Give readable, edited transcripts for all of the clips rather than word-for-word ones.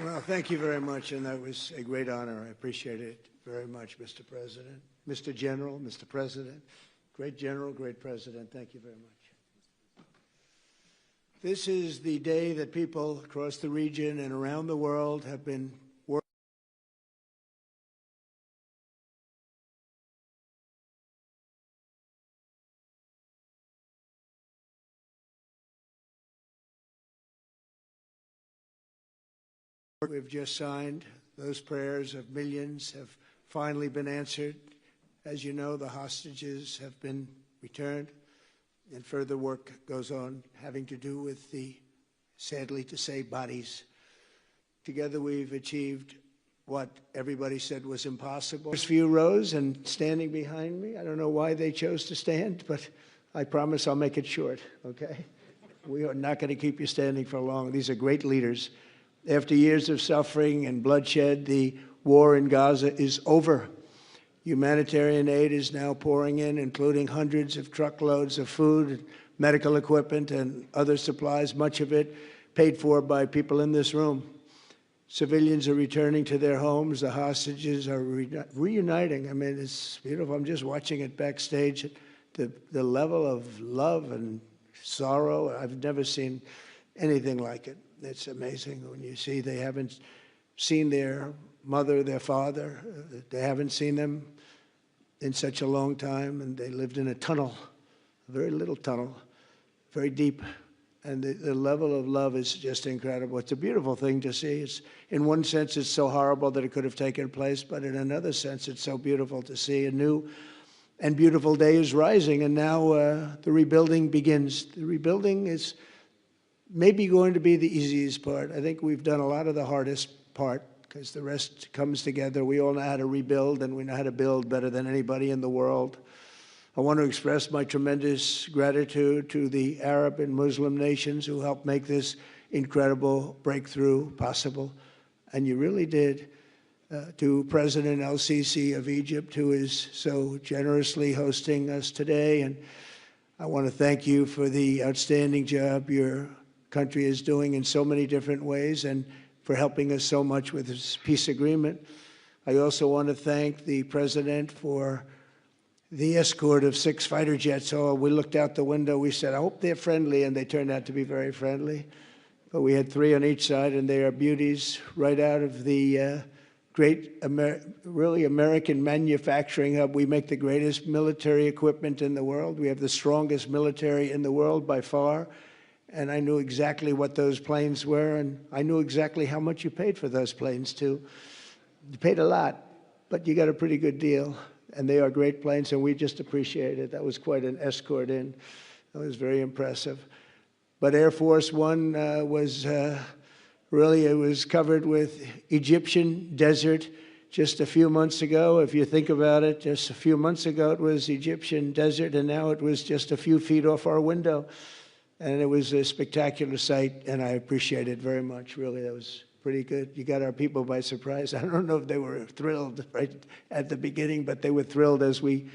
Well, thank you very much, and that was a great honor. I appreciate it very much, Mr. President. Mr. General, Mr. President, great General, great President, thank you very much. This is the day that people across the region and around the world have been working. We've just signed. Those prayers of millions have finally been answered. As you know, the hostages have been returned, and further work goes on having to do with the, sadly to say, bodies. Together we've achieved what everybody said was impossible. There's few rows and standing behind me. I don't know why they chose to stand, but I promise I'll make it short, okay? We are not going to keep you standing for long. These are great leaders. After years of suffering and bloodshed, the war in Gaza is over. Humanitarian aid is now pouring in, including hundreds of truckloads of food, medical equipment, and other supplies, much of it paid for by people in this room. Civilians are returning to their homes. The hostages are reuniting. I mean, it's beautiful. I'm just watching it backstage. The level of love and sorrow, I've never seen anything like it. It's amazing when you see they haven't seen their mother, their father. They haven't seen them in such a long time, and they lived in a tunnel, a very little tunnel, very deep. And the level of love is just incredible. It's a beautiful thing to see. It's, in one sense, it's so horrible that it could have taken place, but in another sense, it's so beautiful to see. A new and beautiful day is rising, and now the rebuilding begins. The rebuilding is maybe going to be the easiest part. I think we've done a lot of the hardest part because the rest comes together. We all know how to rebuild, and we know how to build better than anybody in the world. I want to express my tremendous gratitude to the Arab and Muslim nations who helped make this incredible breakthrough possible. And you really did. To President Sisi of Egypt, who is so generously hosting us today. And I want to thank you for the outstanding job your country is doing in so many different ways and for helping us so much with this peace agreement. I also want to thank the President for the escort of 6 fighter jets. Oh, we looked out the window, we said, I hope they're friendly, and they turned out to be very friendly. But we had 3 on each side, and they are beauties right out of the great, really American manufacturing hub. We make the greatest military equipment in the world. We have the strongest military in the world by far. And I knew exactly what those planes were, and I knew exactly how much you paid for those planes, too. You paid a lot, but you got a pretty good deal. And they are great planes, and we just appreciate it. That was quite an escort in. That was very impressive. But Air Force One was really, it was covered with Egyptian desert just a few months ago. If you think about it, just a few months ago it was Egyptian desert, and now it was just a few feet off our window. And it was a spectacular sight, and I appreciate it very much. Really, that was pretty good. You got our people by surprise. I don't know if they were thrilled right at the beginning, but they were thrilled as we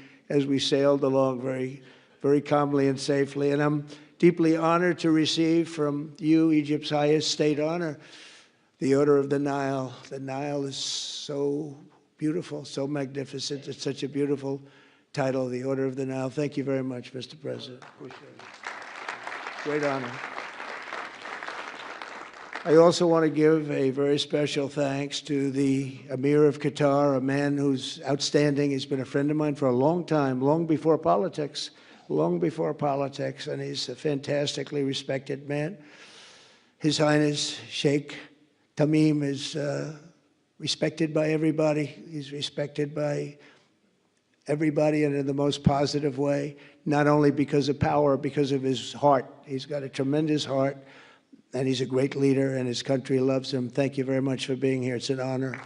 sailed along very, very calmly and safely. And I'm deeply honored to receive from you, Egypt's highest state honor, the Order of the Nile. The Nile is so beautiful, so magnificent. It's such a beautiful title, the Order of the Nile. Thank you very much, Mr. President. Appreciate it. Great honor. I also want to give a very special thanks to the Emir of Qatar, a man who's outstanding. He's been a friend of mine for a long time, long before politics, and he's a fantastically respected man. His Highness Sheikh Tamim is respected by everybody. He's respected by everybody, and in the most positive way, not only because of power, because of his heart. He's got a tremendous heart, and he's a great leader, and his country loves him. Thank you very much for being here. It's an honor.